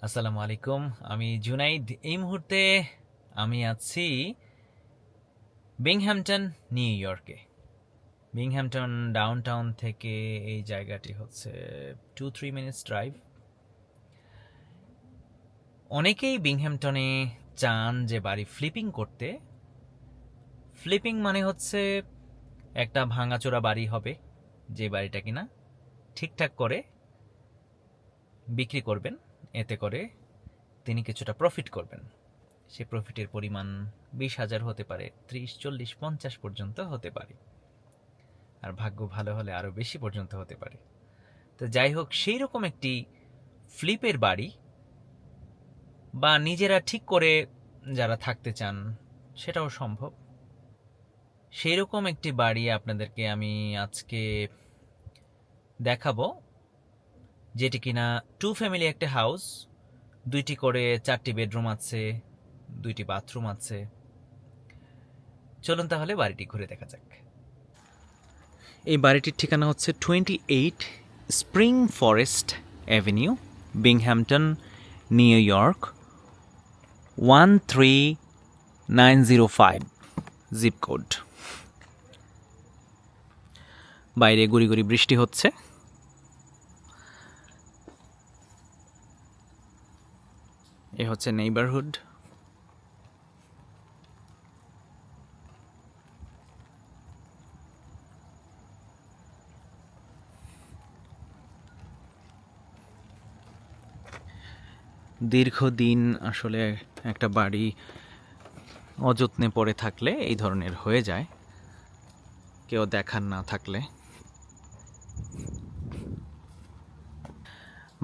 আসসালামু আলাইকুম। আমি জুনাইদ। এই মুহূর্তে আমি আছি বিংহ্যামটন, নিউ ইয়র্কে। বিংহ্যামটন ডাউনটাউন থেকে এই জায়গাটি হচ্ছে 2-3 মিনিটস ড্রাইভ। অনেকেই বিংহ্যামটনে চান যে বাড়ি ফ্লিপিং করতে। ফ্লিপিং মানে হচ্ছে একটা ভাঙাচোরা বাড়ি হবে, যে বাড়িটা কিনা ঠিকঠাক করে বিক্রি করবেন, এতে করে তিনি কিছুটা প্রফিট করবেন। সে প্রফিটের পরিমাণ 20,000 হতে পারে, 30, 40, 50 পর্যন্ত হতে পারে, আর ভাগ্য ভালো হলে আরও বেশি পর্যন্ত হতে পারে। তো যাই হোক, সেই রকম একটি ফ্লিপের বাড়ি বা নিজেরা ঠিক করে যারা থাকতে চান সেটাও সম্ভব। সেই রকম একটি বাড়ি আপনাদেরকে আমি আজকে দেখাবো, যেটি কিনা 2 ফ্যামিলি একটা হাউস, 2টি করে 4টি বেডরুম আছে, 2টি বাথরুম আছে। চলুন তাহলে বাড়িটি ঘুরে দেখা যাক। এই বাড়িটির ঠিকানা হচ্ছে 28 spring forest avenue, Binghamton, New York 13905 zip code. বাইরে গুড়ি গুড়ি বৃষ্টি হচ্ছে। এ হচ্ছে নেইবারহুড। দীর্ঘদিন আসলে একটা বাড়ি অযত্নে পড়ে থাকলে এই ধরনের হয়ে যায়, কেউ দেখার না থাকলে।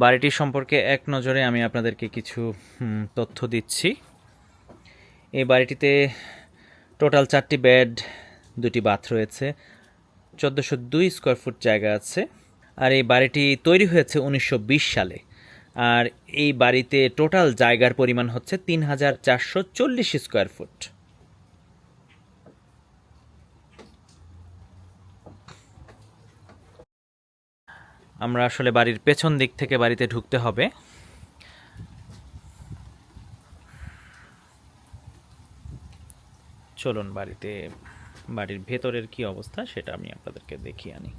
বাড়িটির সম্পর্কে এক নজরে আমি আপনাদেরকে কিছু তথ্য দিচ্ছি। এই বাড়িটিতে টোটাল 4টি বেড, 2টি বাথ রয়েছে, 1402 স্কোয়ার ফুট জায়গা আছে। আর এই বাড়িটি তৈরি হয়েছে 1920 সালে। আর এই বাড়িতে টোটাল জায়গার পরিমাণ হচ্ছে 3440 স্কোয়ার ফুট। আমরা আসলে বাড়ির পেছন দিক থেকে বাড়িতে ঢুকতে হবে। চলুন বাড়ির ভেতরের কি অবস্থা সেটা আমি আপনাদেরকে দেখিয়ে আনি।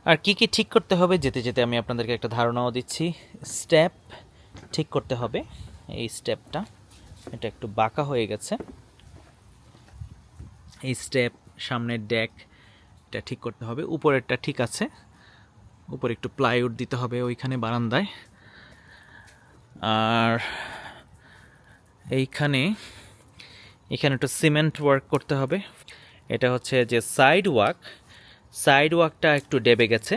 আর কি কি ঠিক করতে হবে যেতে যেতে আমি আপনাদেরকে একটা ধারণাও দিচ্ছি। স্টেপ ঠিক করতে হবে। এই স্টেপটা, এটা একটু বাঁকা হয়ে গেছে। এই স্টেপ, সামনের ডেক, এটা ঠিক করতে হবে। উপরেরটা ঠিক আছে, উপরে একটু প্লাইউড দিতে হবে ওইখানে বারান্দায়। আর এখানে একটু সিমেন্ট ওয়ার্ক করতে হবে। এটা হচ্ছে যে সাইড ওয়াকটা একটু ডেবে গেছে,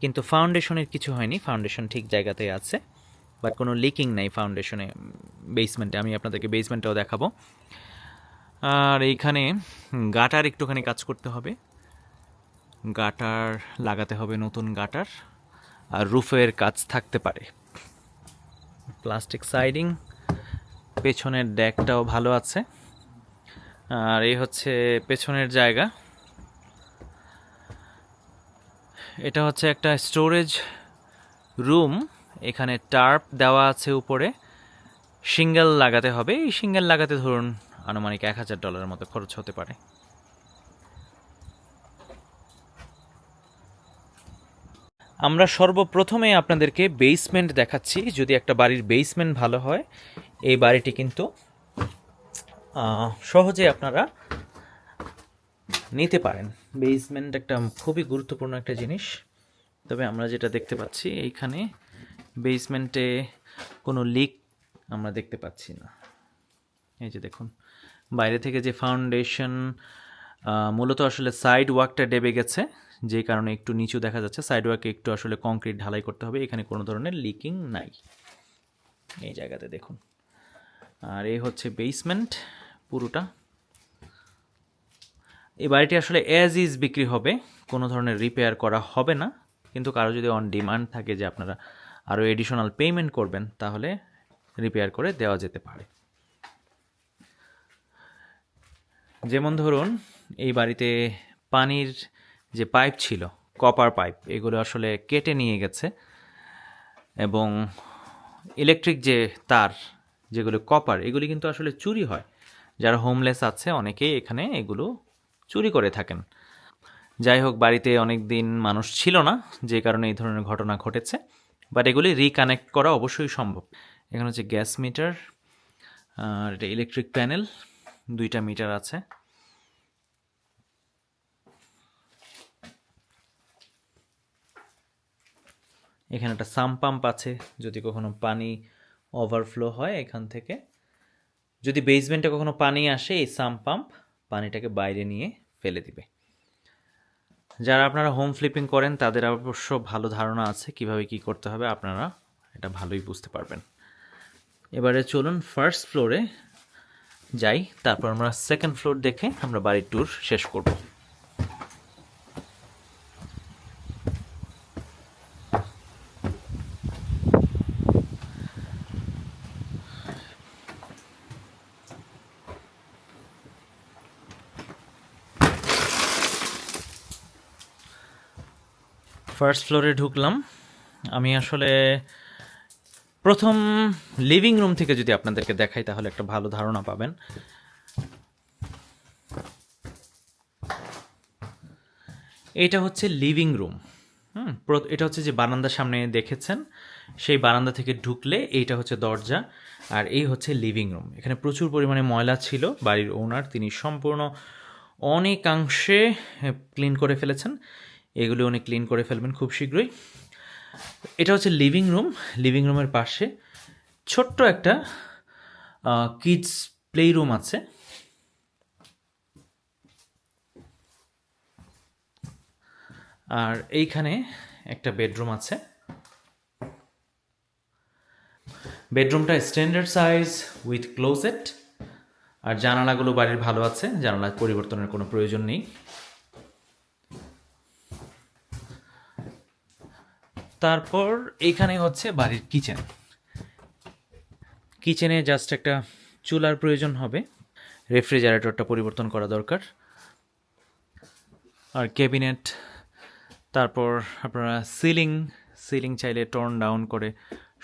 কিন্তু ফাউন্ডেশনের কিছু হয়নি, ফাউন্ডেশন ঠিক জায়গাতেই আছে, বাট কোনো লিকিং নাই ফাউন্ডেশনে। বেসমেন্টে আমি আপনাদেরকে বেসমেন্টটাও দেখাবো। আর এইখানে গাটার একটুখানি কাজ করতে হবে, গাটার লাগাতে হবে, নতুন গাটার। আর রুফের কাজ থাকতে পারে, প্লাস্টিক সাইডিং। পেছনের ডেকটাও ভালো আছে। আর এই হচ্ছে পেছনের জায়গা। এটা হচ্ছে একটা স্টোরেজ রুম। এখানে টার্প দেওয়া আছে উপরে, সিঙ্গেল লাগাতে হবে। এই সিঙ্গেল লাগাতে ধরুন আনুমানিক $1,000 মতো খরচ হতে পারে। আমরা সর্বপ্রথমে আপনাদেরকে বেসমেন্ট দেখাচ্ছি। যদি একটা বাড়ির বেসমেন্ট ভালো হয়, এই বাড়িটি কিন্তু সহজে আপনারা নিতে পারেন। বেসমেন্ট একটা খুবই গুরুত্বপূর্ণ একটা জিনিস। তবে আমরা যেটা দেখতে পাচ্ছি, এইখানে বেসমেন্টে কোনো লিক আমরা দেখতে পাচ্ছি না। এই যে দেখুন, বাইরে থেকে যে ফাউন্ডেশন, মূলত আসলে সাইড ওয়াকটা ডেবে গেছে, যে কারণে একটু নিচু দেখা যাচ্ছে। সাইড ওয়াকে একটু আসলে কংক্রিট ঢালাই করতে হবে। এখানে কোনো ধরনের লিকিং নাই এই জায়গাতে, দেখুন। আর এই হচ্ছে বেসমেন্ট পুরোটা। এই বাড়িটি আসলে অ্যাজ ইজ বিক্রি হবে, কোনো ধরনের রিপেয়ার করা হবে না। কিন্তু কারো যদি অন ডিমান্ড থাকে যে আপনারা আরও এডিশনাল পেমেন্ট করবেন, তাহলে রিপেয়ার করে দেওয়া যেতে পারে। যেমন ধরুন, এই বাড়িতে পানির যে পাইপ ছিল, কপার পাইপ, এগুলো আসলে কেটে নিয়ে গেছে। এবং ইলেকট্রিক যে তার যেগুলো কপার, এগুলি কিন্তু আসলে চুরি হয়। যারা হোমলেস আছে অনেকেই এখানে এগুলো চুরি করে থাকেন। যাই হোক, বাড়িতে অনেক দিন মানুষ ছিল না, যে কারণে এই ধরনের ঘটনা ঘটেছে। বাট এগুলি রিকানেক্ট করা অবশ্যই সম্ভব। এখানে হচ্ছে গ্যাস মিটার, আর এটা ইলেকট্রিক প্যানেল, 2টা মিটার আছে। এখানে একটা সাম পাম্প আছে, যদি কখনো পানি ওভারফ্লো হয় এখান থেকে, যদি বেসমেন্টে কখনো পানি আসে, এই সাম পাম্প পানিটাকে বাইরে নিয়ে ফেলে দিবে। যারা আপনারা হোম ফ্লিপিং করেন তাদের অবশ্য ভালো ধারণা আছে কিভাবে কি করতে হবে, আপনারা এটা ভালোই বুঝতে পারবেন। এবারে চলুন ফার্স্ট ফ্লোরে যাই, তারপর আমরা সেকেন্ড ফ্লোর দেখে আমরা বাড়ির ট্যুর শেষ করব। ফার্স্ট ফ্লোরে ঢুকলাম। আমি আসলে প্রথম লিভিং রুম থেকে যদি আপনাদেরকে দেখাই তাহলে একটা ভালো ধারণা পাবেন। এটা হচ্ছে লিভিং রুম। এটা হচ্ছে যে বারান্দার সামনে দেখেছেন, সেই বারান্দা থেকে ঢুকলে এইটা হচ্ছে দরজা, আর এই হচ্ছে লিভিং রুম। এখানে প্রচুর পরিমাণে ময়লা ছিল, বাড়ির ওনার তিনি সম্পূর্ণ অনেকাংশে ক্লিন করে ফেলেছেন। এগুলো উনি ক্লিন করে ফেলবেন খুব শীঘ্রই। এটা হচ্ছে লিভিং রুম। লিভিং রুমের পাশে ছোট্ট একটা কিডস প্লে রুম আছে। আর এইখানে একটা বেডরুম আছে। বেডরুমটা স্ট্যান্ডার্ড সাইজ উইথ ক্লোজেট, আর জানালাগুলো বাড়ির ভালো আছে, জানালা পরিবর্তনের কোনো প্রয়োজন নেই। তারপর এইখানে হচ্ছে বাড়ির কিচেন। কিচেনে জাস্ট একটা চুলার প্রয়োজন হবে, রেফ্রিজারেটরটা পরিবর্তন করা দরকার, আর ক্যাবিনেট। তারপর আপনারা সিলিং চাইলে টর্ন ডাউন করে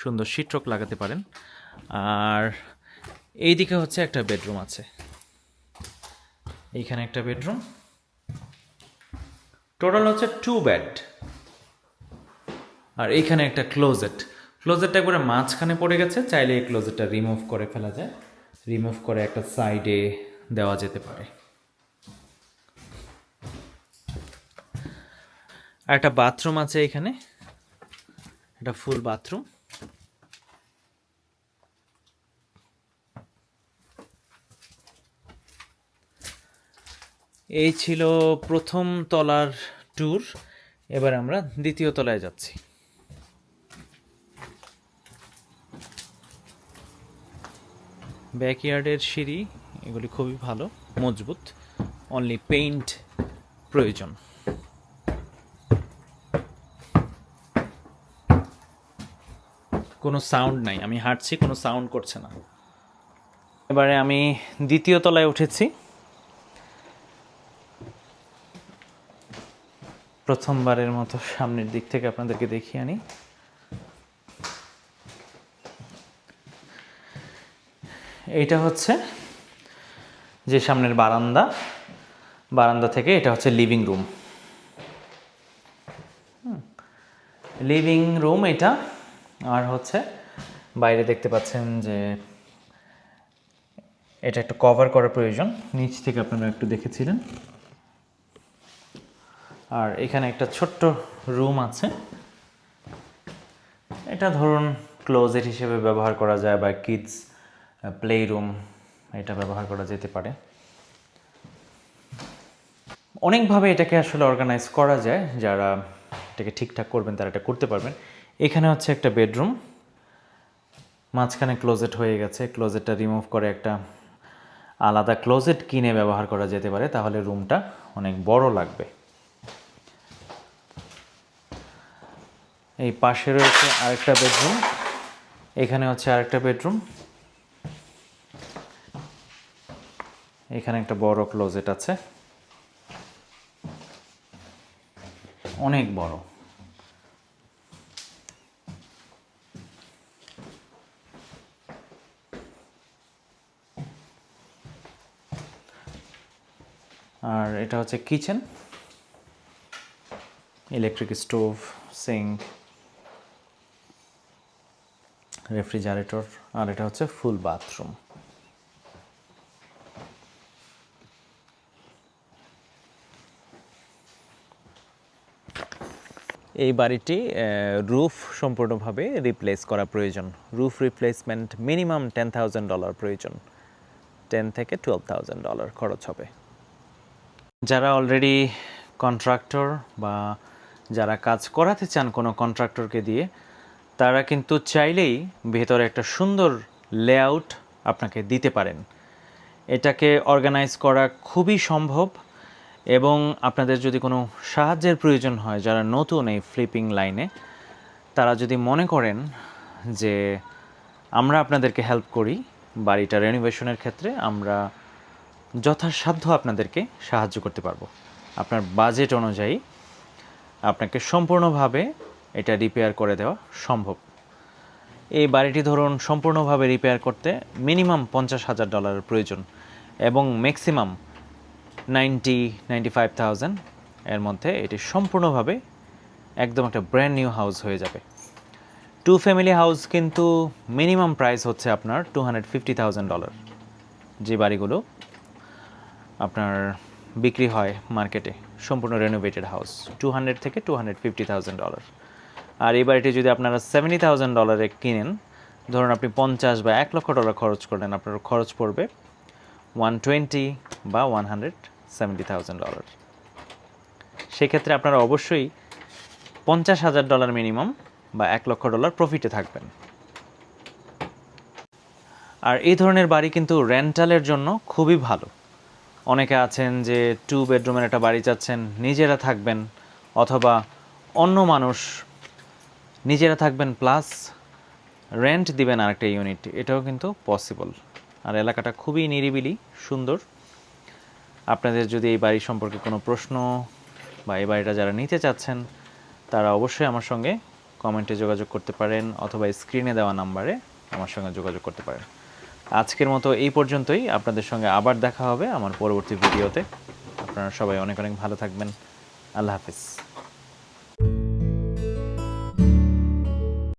সুন্দর শীটরক লাগাতে পারেন। আর এই দিকে হচ্ছে একটা বেডরুম আছে, এইখানে একটা বেডরুম। টোটাল হচ্ছে 2 বেড। আর এইখানে একটা ক্লোজেটটা একবারে মাঝখানে পড়ে গেছে, চাইলে এই ক্লোজেটটা রিমুভ করে ফেলা যায়, রিমুভ করে একটা সাইডে দেওয়া যেতে পারে। আর একটা বাথরুম আছে এখানে, একটা ফুল বাথরুম। এই ছিল প্রথম তলার ট্যুর। এবার আমরা দ্বিতীয় তলায় যাচ্ছি। ব্যাকইয়ার্ডের সিঁড়ি এগুলি খুবই ভালো, মজবুত, অনলি পেইন্ট প্রয়োজন। কোনো সাউন্ড নাই, আমি হাঁটছি, কোনো সাউন্ড করছে না। এবারে আমি দ্বিতীয় তলায় উঠেছি। প্রথমবারের মতো সামনের দিক থেকে আপনাদেরকে দেখিয়ে আনি। এইটা হচ্ছে যে সামনের বারান্দা থেকে এটা হচ্ছে লিভিং রুম। লিভিং রুম এটা। আর হচ্ছে বাইরে দেখতে পাচ্ছেন যে এটা একটু কভার করার প্রয়োজন, নিচ থেকে আপনারা একটু দেখেছিলেন। আর এখানে একটা ছোট্ট রুম আছে, এটা ধরুন ক্লোজেট হিসেবে ব্যবহার করা যায়, বা কিডস প্লে রুম এটা ব্যবহার করা যেতে পারে। অনেকভাবে এটাকে আসলে অর্গানাইজ করা যায়, যারা এটাকে ঠিকঠাক করবেন তারা এটা করতে পারবেন। এখানে হচ্ছে একটা বেডরুম, মাঝখানে ক্লোজেট হয়ে গেছে, ক্লোজেটটা রিমুভ করে একটা আলাদা ক্লোজেট কিনে ব্যবহার করা যেতে পারে, তাহলে রুমটা অনেক বড় লাগবে। এই পাশে রয়েছে আরেকটা বেডরুম, এখানে হচ্ছে আরেকটা বেডরুম, এখানে একটা বড় ক্লোজেট আছে, অনেক বড়। আর এটা হচ্ছে kitchen, electric stove, sink, refrigerator, আর এটা হচ্ছে ফুল বাথরুম। এই বাড়িটি রুফ সম্পূর্ণভাবে রিপ্লেস করা প্রয়োজন। রুফ রিপ্লেসমেন্ট মিনিমাম $10,000 প্রয়োজন। $10,000 থেকে $12,000 খরচ হবে। যারা অলরেডি কন্ট্রাক্টর বা যারা কাজ করাতে চান কোনো কন্ট্রাক্টরকে দিয়ে, তারা কিন্তু চাইলেই ভেতরে একটা সুন্দর লেআউট আপনাকে দিতে পারেন। এটাকে অর্গানাইজ করা খুবই সম্ভব, এবং আপনাদের যদি কোনো সাহায্যের প্রয়োজন হয়, যারা নতুন এই ফ্লিপিং লাইনে, তারা যদি মনে করেন যে আমরা আপনাদেরকে হেল্প করি বাড়িটা রেনোভেশনের ক্ষেত্রে, আমরা যথাসাধ্য আপনাদেরকে সাহায্য করতে পারবো। আপনার বাজেট অনুযায়ী আপনাকে সম্পূর্ণভাবে এটা রিপেয়ার করে দেওয়া সম্ভব। এই বাড়িটি ধরুন সম্পূর্ণভাবে রিপেয়ার করতে মিনিমাম $50,000 প্রয়োজন, এবং ম্যাক্সিমাম 95,000 এর মধ্যে এটি সম্পূর্ণভাবে একদম একটা ব্র্যান্ড নিউ হাউস হয়ে যাবে। 2 ফ্যামিলি হাউস কিন্তু মিনিমাম প্রাইস হচ্ছে আপনার $250,000। যে বাড়িগুলো আপনার বিক্রি হয় মার্কেটে সম্পূর্ণ রেনোভেটেড হাউস, $200,000 থেকে $250,000। আর এই বাড়িটি যদি আপনারা $70,000 কিনেন, ধরুন আপনি 50 বা $1,00,000 খরচ করলেন, আপনার খরচ পড়বে $120,000 বা $170,000। সেক্ষেত্রে আপনারা অবশ্যই $50,000 মিনিমাম বা $1,00,000 প্রফিটে থাকবেন। আর এই ধরনের বাড়ি কিন্তু রেন্টালের জন্য খুবই ভালো। অনেকে আছেন যে 2 বেডরুমের একটা বাড়ি চাচ্ছেন, নিজেরা থাকবেন, অথবা অন্য মানুষ, নিজেরা থাকবেন প্লাস রেন্ট দিবেন আরেকটা ইউনিট, এটাও কিন্তু পসিবল। আর এলাকাটা খুবই নিরিবিলি, সুন্দর। আপনাদের যদি এই বাড়ি সম্পর্কে কোনো প্রশ্ন বা এই বাড়িটা যারা নিতে চাচ্ছেন, তারা অবশ্যই আমার সঙ্গে কমেন্টে যোগাযোগ করতে পারেন, অথবা স্ক্রিনে দেওয়া নাম্বারে আমার সঙ্গে যোগাযোগ করতে পারেন। আজকের মতো এই পর্যন্তই। আপনাদের সঙ্গে আবার দেখা হবে আমার পরবর্তী ভিডিওতে। আপনারা সবাই অনেক অনেক ভালো থাকবেন। আল্লাহ হাফিজ।